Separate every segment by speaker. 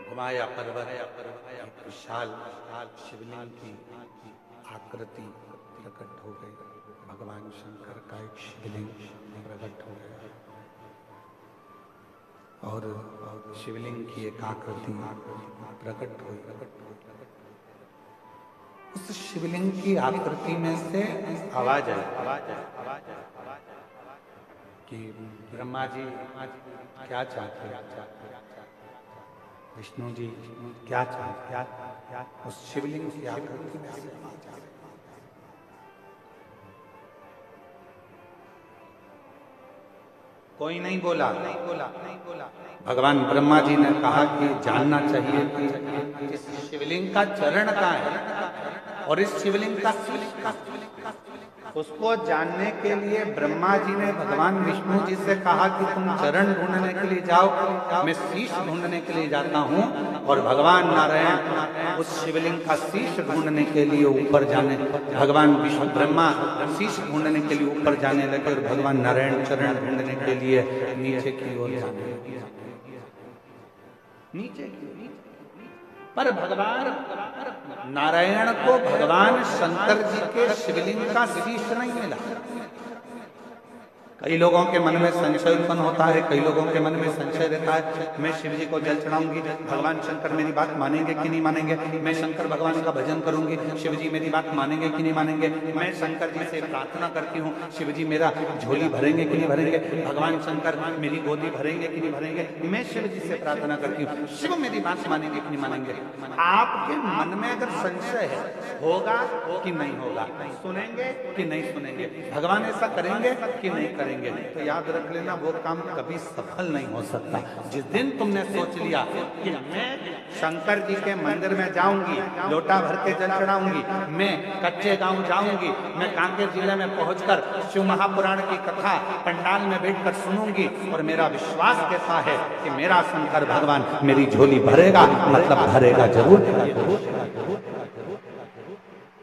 Speaker 1: घुमाया पर्वत, विशाल शिवलिंग की आकृति प्रकट हो गई। भगवान शंकर का एक शिवलिंग प्रकट हो गया और शिवलिंग की एक आकृति प्रकट हुई। उस शिवलिंग की आकृति में से आवाज आई कि ब्रह्मा जी क्या चाहते हैं, विष्णु जी क्या चाहते हैं। उस शिवलिंग की आकृति में से आवाज आई। कोई नहीं बोला। भगवान ब्रह्मा जी ने कहा कि जानना चाहिए कि इस शिवलिंग का चरण कहाँ है और इस शिवलिंग का उसको जानने के लिए ब्रह्मा जी ने भगवान विष्णु जी से कहा कि तुम चरण ढूंढने के लिए जाओ, मैं शीश ढूंढने के लिए जाता हूँ। और भगवान नारायण उस शिवलिंग का शीश ढूंढने के लिए ऊपर जाने, भगवान विष्णु ब्रह्मा शीश ढूंढने के लिए ऊपर जाने लगे और भगवान नारायण चरण ढूंढने के लिए नीचे की ओर जाने लगे। नीचे की ओर। पर भगवान नारायण को भगवान शंकर जी के शिवलिंग का शीश नहीं मिला। कई लोगों के मन में संशय उत्पन्न होता है, कई लोगों के मन में संशय रहता है, मैं शिव जी को जल चढ़ाऊंगी, भगवान शंकर मेरी बात मानेंगे कि नहीं मानेंगे, मैं शंकर भगवान का भजन करूंगी, शिव जी मेरी बात मानेंगे कि नहीं मानेंगे, मैं शंकर जी से प्रार्थना करती हूँ, शिव जी मेरा झोली भरेंगे कि नहीं भरेंगे, भगवान शंकर मेरी गोदी भरेंगे कि नहीं भरेंगे, मैं शिव जी से प्रार्थना करती हूँ, शिव मेरी बात मानेंगे कि नहीं मानेंगे। आपके मन में अगर संशय है, होगा कि नहीं होगा, सुनेंगे कि नहीं सुनेंगे, भगवान ऐसा करेंगे कि नहीं करेंगे, तो याद रख लेना वो काम कभी सफल नहीं हो सकता। जिस दिन तुमने सोच लिया कि मैं शंकर जी के मंदिर में जाऊंगी, लोटा भर के जल चढ़ाऊंगी, मैं कच्चे गांव जाऊंगी, मैं कांकेर जिले में पहुंचकर शिव महापुराण की कथा पंडाल में बैठकर सुनूंगी और मेरा विश्वास कहता है कि मेरा शंकर भगवान मेरी झोली भरेगा, मतलब भरेगा जरूर,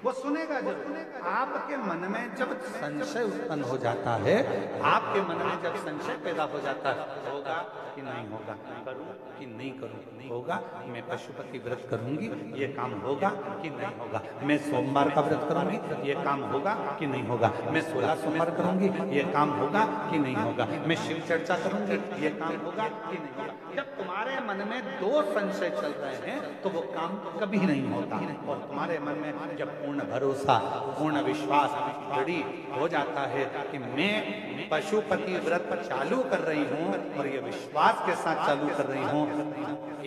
Speaker 1: वो सुनेगा जरूर। आपके मन में जब संशय उत्पन्न हो जाता है, आपके मन में जब संशय पैदा हो जाता है, होगा कि नहीं होगा, करूं कि नहीं करूं, होगा मैं पशुपति व्रत करूंगी, ये काम होगा कि नहीं होगा, मैं सोमवार का व्रत करूंगी, ये काम होगा कि नहीं होगा, मैं 16 सोमवार करूंगी, ये काम होगा कि नहीं होगा, मैं शिव चर्चा करूंगी, ये काम होगा कि नहीं होगा। जब तुम्हारे मन में दो संशय चल रहे हैं तो वो काम कभी नहीं होता। और तुम्हारे मन में जब पूर्ण भरोसा, पूर्ण विश्वास दृढ़ हो जाता है कि मैं पशुपति व्रत चालू कर रही हूँ और ये विश्वास के साथ चालू कर रही हूँ,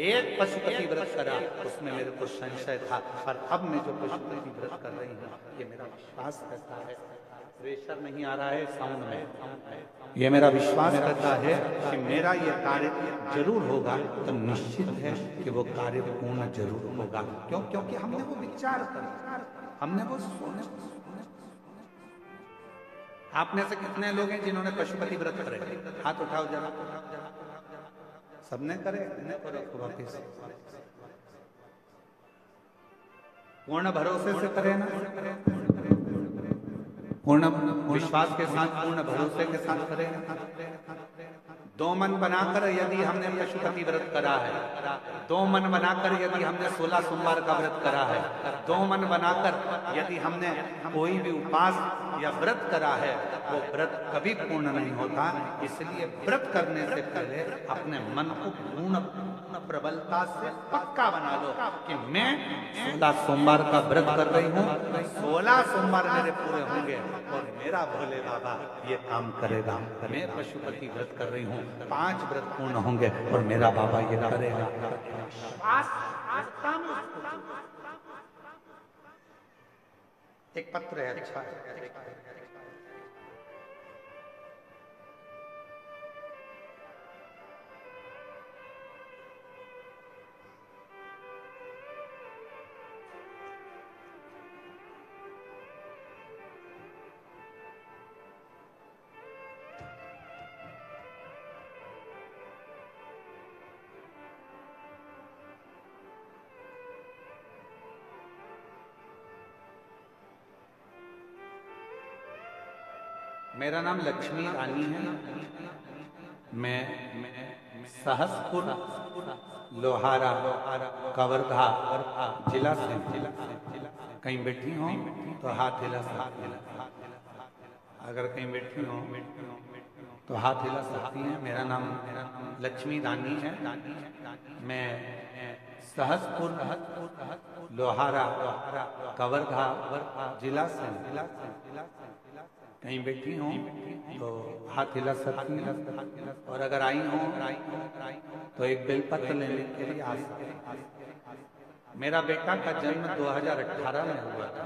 Speaker 1: एक पशुपति व्रत करा उसमें मेरे को संशय था, पर अब मैं जो पशुपति व्रत कर रही हूँ ये मेरा विश्वास कहता है, प्रेशर नहीं आ रहा है साउंड में, ये मेरा विश्वास करता है कि मेरा ये कार्य जरूर होगा, तो निश्चित है कि वो कार्य पूर्ण जरूर होगा। क्यों? क्योंकि हमने वो विचार कर, हमने वो सोच। आप में से कितने लोग हैं जिन्होंने पशुपति व्रत करे? हाथ उठाओ जरा। सबने करे? नहीं करो वापिस। पूर्ण भरोसे से करे ना, पूर्ण विश्वास के साथ, पूर्ण भरोसे के साथ करें। दो मन बनाकर यदि हमने पशुपति व्रत करा है, दो मन बनाकर यदि हमने 16 सोमवार का व्रत करा है, दो मन बनाकर यदि हमने कोई भी उपवास या व्रत करा है, वो व्रत कभी पूर्ण नहीं होता। इसलिए व्रत करने से पहले अपने मन को पूर्ण प्रबलता से पक्का बना लो कि मैं 16 सोमवार का व्रत कर रही हूँ, 16 सोमवार मेरे पूरे होंगे और मेरा भोले बाबा ये काम करेगा। मैं पशुपति व्रत कर रही हूँ, 5 व्रत पूर्ण होंगे और मेरा बाबा ये करेगा। एक पत्र है, अच्छा है। मेरा नाम लक्ष्मी रानी है। मैं सहसपुर लोहारा, कवर्धा जिला से कहीं बैठी हो तो हाथ हिला सकती हैं। अगर कहीं बैठी हो तो हाथ हिला सकती हैं। मेरा नाम लक्ष्मी रानी है। मैं सहसपुर लोहारा कवर्धा जिला से कहीं बैठी हूँ तो हाथ हिला सकती हैं। और अगर आई हो तो एक बेलपत्र लेने के लिए आ सकती हैं। मेरा बेटा का जन्म 2018 में हुआ था।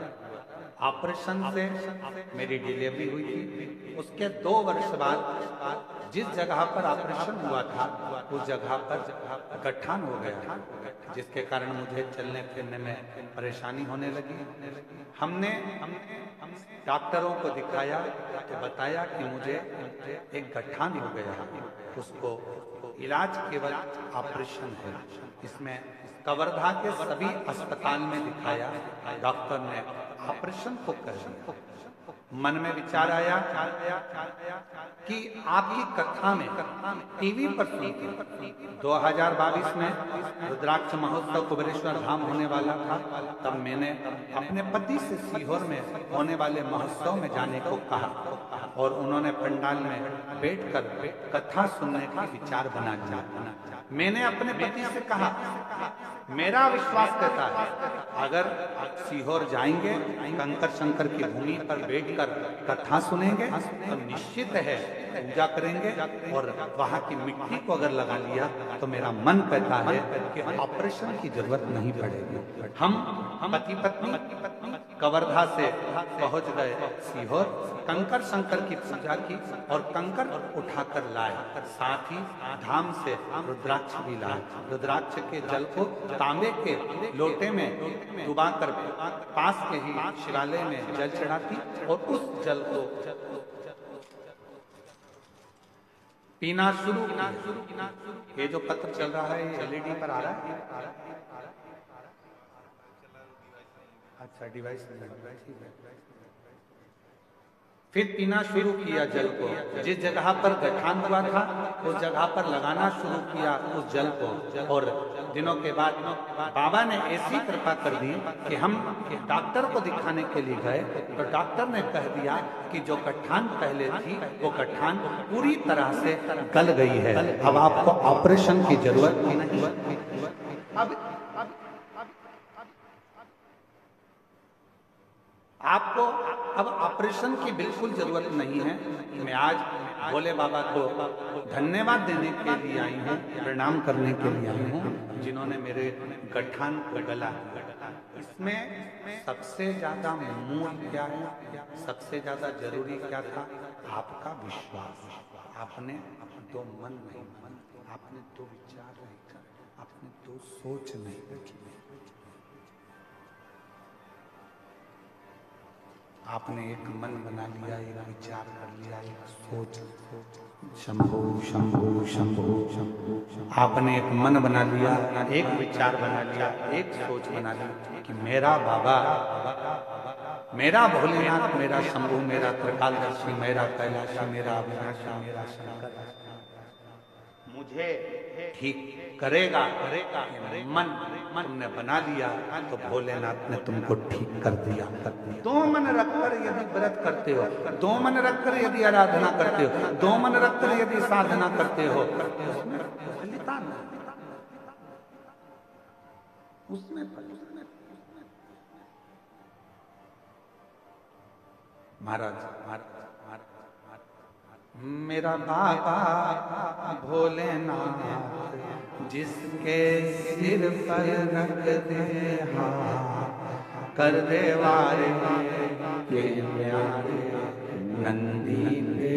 Speaker 1: ऑपरेशन से मेरी डिलीवरी हुई थी। उसके 2 वर्ष बाद जिस जगह पर ऑपरेशन हुआ था उस जगह पर गठान हो गया, जिसके कारण मुझे चलने फिरने में परेशानी होने लगी। हमने डॉक्टरों को दिखाया तो बताया कि मुझे एक गठान हो गया। उसको इलाज केवल ऑपरेशन है। इसमें कवर्धा के सभी अस्पताल में दिखाया, डॉक्टर ने ऑपरेशन को कर दिया। मन में विचार आया कि आपकी कथा में टीवी पर सुनती 2022 में रुद्राक्ष महोत्सव कुबेरेश्वर धाम होने वाला था। तब मैंने अपने पति से सीहोर में होने वाले महोत्सव में जाने को कहा और उन्होंने पंडाल में बैठकर कथा सुनने का विचार बना दिया। मैंने अपने पति से कहा, मेरा विश्वास कहता है अगर सीहोर जाएंगे, कंकर शंकर की भूमि पर बैठकर कथा सुनेंगे तो निश्चित है पूजा करेंगे और वहां की मिट्टी को अगर लगा लिया तो मेरा मन कहता है कि ऑपरेशन की जरूरत नहीं पड़ेगी। हम पति पत्नी कवर्धा से पहुंच गए सीहोर, कंकर शंकर की पूजा की और कंकर उठाकर लाए। साथ ही धाम से रुद्राक्ष भी लाए। रुद्राक्ष के जल को तांबे के लोटे में डुबाकर पास के ही शिवालय में जल चढ़ाती और उस जल को पीना शुरू किया। ये जो पत्र चल रहा है ये एलईडी पर आ रहा है। अच्छा, डिवाइस फिर पीना शुरू किया जल को। जिस जगह पर गठान हुआ था उस जगह पर लगाना शुरू किया उस जल को। और दिनों के बाद बाबा ने ऐसी कृपा कर दी कि हम डॉक्टर को दिखाने के लिए गए तो डॉक्टर ने कह दिया कि जो गठान पहले थी वो गठान पूरी तरह से गल गई है, अब आपको ऑपरेशन की जरूरत नहीं। आपको अब ऑपरेशन की बिल्कुल जरूरत नहीं है। मैं आज भोले बाबा को धन्यवाद देने के लिए आई हूँ, प्रणाम करने के लिए आई हूँ, जिन्होंने मेरे गठान को गला। इसमें सबसे ज्यादा मूल क्या है, सबसे ज्यादा जरूरी क्या था? आपका विश्वास। आपने दो मन नहीं माना, आपने दो विचार नहीं करे, आपने दो सोच नहीं रखी, आपने एक मन बना लिया, एक विचार कर लिया, एक सोच। शंभो शंभो शंभो शंभो। आपने एक मन बना लिया, एक विचार बना लिया, एक सोच बना ली कि मेरा बाबा, मेरा भोलेनाथ, मेरा शंभु, मेरा त्रिकालदर्शी, मेरा कैलाशी, मेरा अविनाशी, मेरा शंकर मुझे ठीक करेगा। मन तुमने बना लिया तो भोलेनाथ ने तुमको ठीक कर दिया। दो मन रखकर यदि व्रत करते हो, दो मन रखकर यदि आराधना करते हो, दो मन रखकर यदि साधना करते हो, उसमें महाराज मेरा बाबा भोलेनाथ जिसके सिर पर रख दे हाथ, कर दे वारे के प्यारे नंदी पे।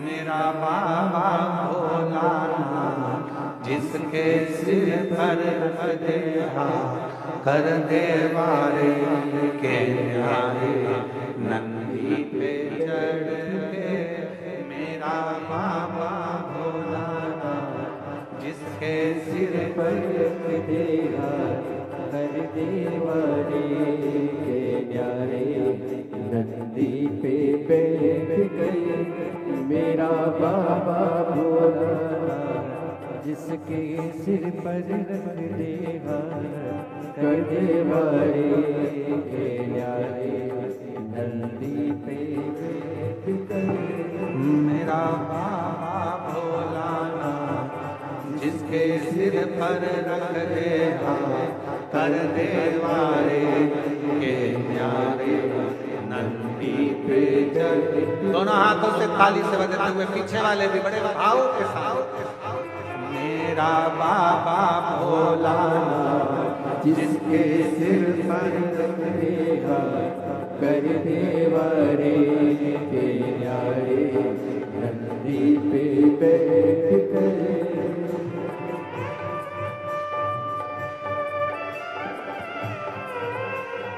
Speaker 1: मेरा बाबा भोलानाथ जिसके सिर पर रख दे हाथ, कर दे वारे के प्यारे नंदी पे चढ़ के। मेरा बाबा भोलानाथ जिसके सिर पर रख दे हाथ, कर दे वारे के प्यारे नंदी पे बैठ गए। मेरा बाबा भोलानाथ
Speaker 2: जिसके सिर पर रख दे हाथ कर दे वारे के न्यारे नंदी पे
Speaker 1: मेरा बाबा भोलानाथ जिसके सिर पर रख दे हाथ कर दे वारे के न्यारे नंदी पे चल। दोनों हाथों से ताली से बजाते हुए पीछे वाले भी बड़े भाव के साथ मेरा बाबा भोलानाथ
Speaker 2: जिसके सिर पर रख दे हाथ कर दे वारे के न्यारे नंदी पे